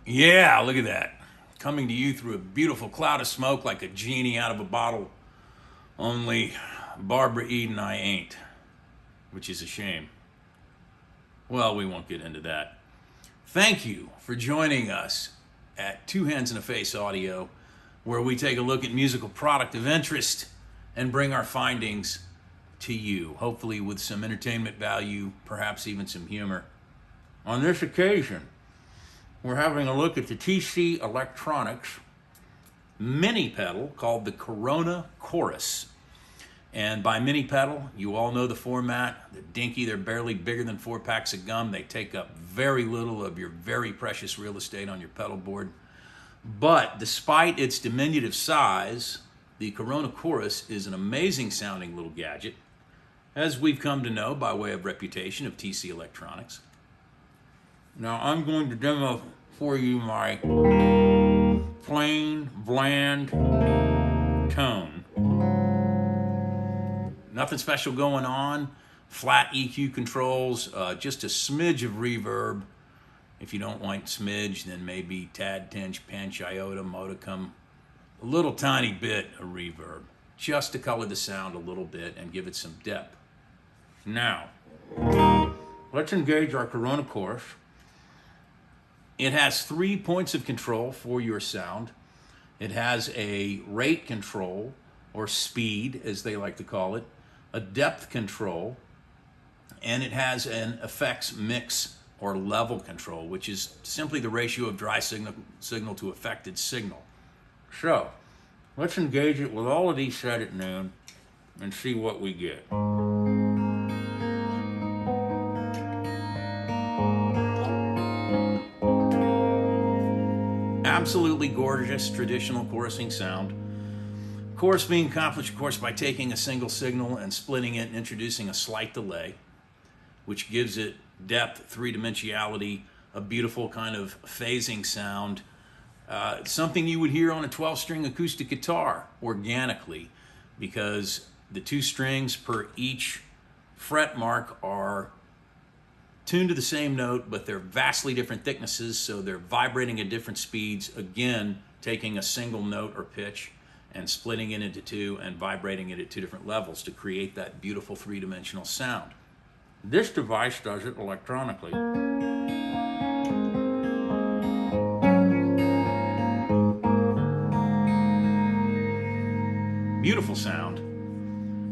Yeah, look at that. Coming to you through a beautiful cloud of smoke like a genie out of a bottle. Only Barbara Eden I ain't, which is a shame. Well, we won't get into that. Thank you for joining us at Two Hands in a Face Audio, where we take a look at musical product of interest and bring our findings to you, hopefully with some entertainment value, perhaps even some humor. On this occasion, we're having a look at the TC Electronics mini pedal called the Corona Chorus. And by mini pedal, you all know the format. They're dinky, they're barely bigger than 4 packs of gum. They take up very little of your very precious real estate on your pedal board. But despite its diminutive size, the Corona Chorus is an amazing sounding little gadget, as we've come to know by way of reputation of TC Electronics. Now I'm going to demo for you my plain, bland tone. Nothing special going on. Flat EQ controls, just a smidge of reverb. If you don't like smidge, then maybe tad, tinge, pinch, iota, modicum. A little tiny bit of reverb, just to color the sound a little bit and give it some depth. Now, let's engage our Corona Chorus. It has 3 points of control for your sound. It has a rate control, or speed as they like to call it, a depth control, and it has an effects mix or level control, which is simply the ratio of dry signal to affected signal. So, let's engage it with all of these set at noon and see what we get. Absolutely gorgeous traditional chorusing sound. Chorus being accomplished, of course, by taking a single signal and splitting it and introducing a slight delay, which gives it depth, three-dimensionality, a beautiful kind of phasing sound. Something you would hear on a 12-string acoustic guitar organically, because the 2 strings per each fret mark are tuned to the same note, but they're vastly different thicknesses, so they're vibrating at different speeds, again, taking a single note or pitch and splitting it into 2 and vibrating it at 2 different levels to create that beautiful 3-dimensional sound. This device does it electronically. Beautiful sound.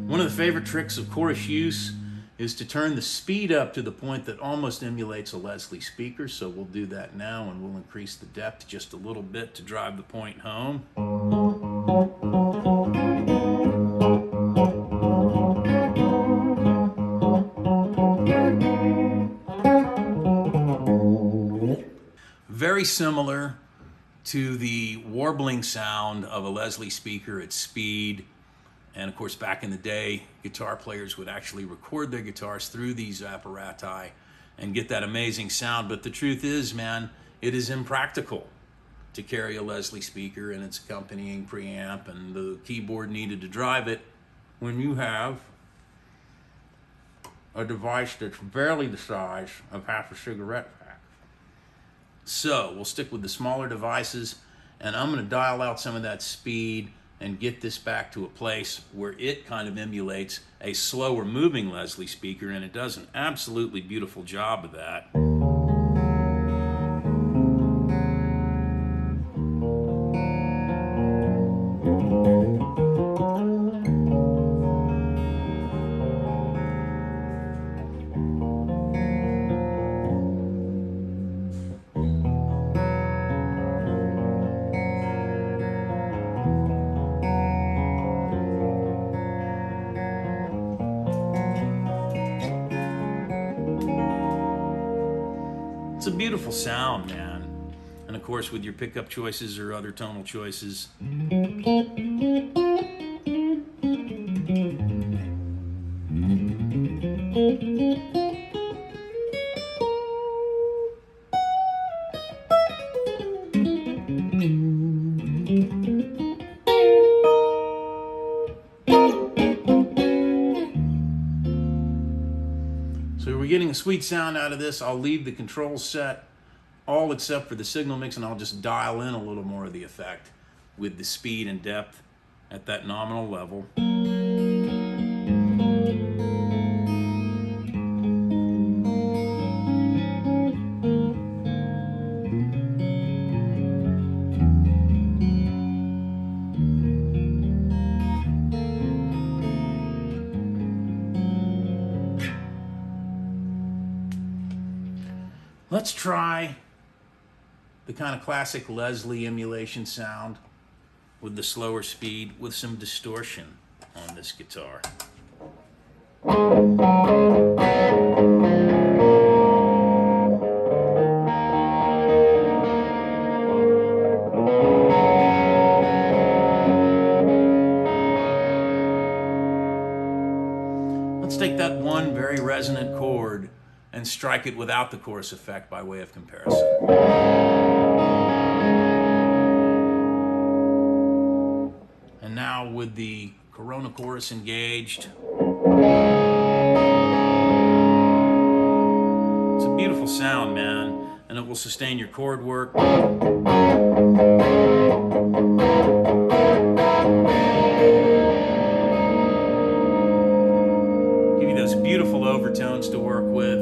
One of the favorite tricks of chorus use is to turn the speed up to the point that almost emulates a Leslie speaker, so we'll do that now, and we'll increase the depth just a little bit to drive the point home. Very similar to the warbling sound of a Leslie speaker at speed. And of course, back in the day, guitar players would actually record their guitars through these apparati and get that amazing sound. But the truth is, man, it is impractical to carry a Leslie speaker and its accompanying preamp and the keyboard needed to drive it when you have a device that's barely the size of half a cigarette pack. So we'll stick with the smaller devices, and I'm going to dial out some of that speed and get this back to a place where it kind of emulates a slower moving Leslie speaker, and it does an absolutely beautiful job of that. It's a beautiful sound, man. And of course, with your pickup choices or other tonal choices. So we're getting a sweet sound out of this. I'll leave the controls set all except for the signal mix, and I'll just dial in a little more of the effect with the speed and depth at that nominal level. Let's try the kind of classic Leslie emulation sound with the slower speed with some distortion on this guitar. Let's take that one very resonant chord and strike it without the chorus effect by way of comparison. And now with the Corona chorus engaged, it's a beautiful sound, man, and it will sustain your chord work. Give you those beautiful overtones to work with.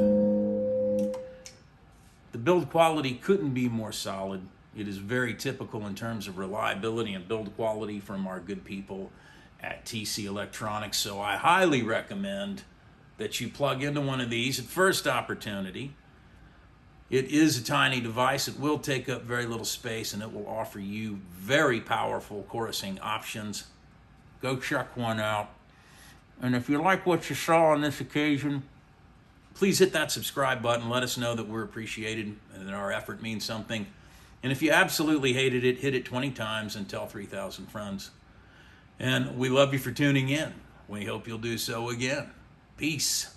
The build quality couldn't be more solid. It is very typical in terms of reliability and build quality from our good people at TC Electronics. So I highly recommend that you plug into one of these at first opportunity. It is a tiny device. It will take up very little space, and it will offer you very powerful chorusing options. Go check one out. And if you like what you saw on this occasion, please hit that subscribe button. Let us know that we're appreciated and that our effort means something. And if you absolutely hated it, hit it 20 times and tell 3,000 friends. And we love you for tuning in. We hope you'll do so again. Peace.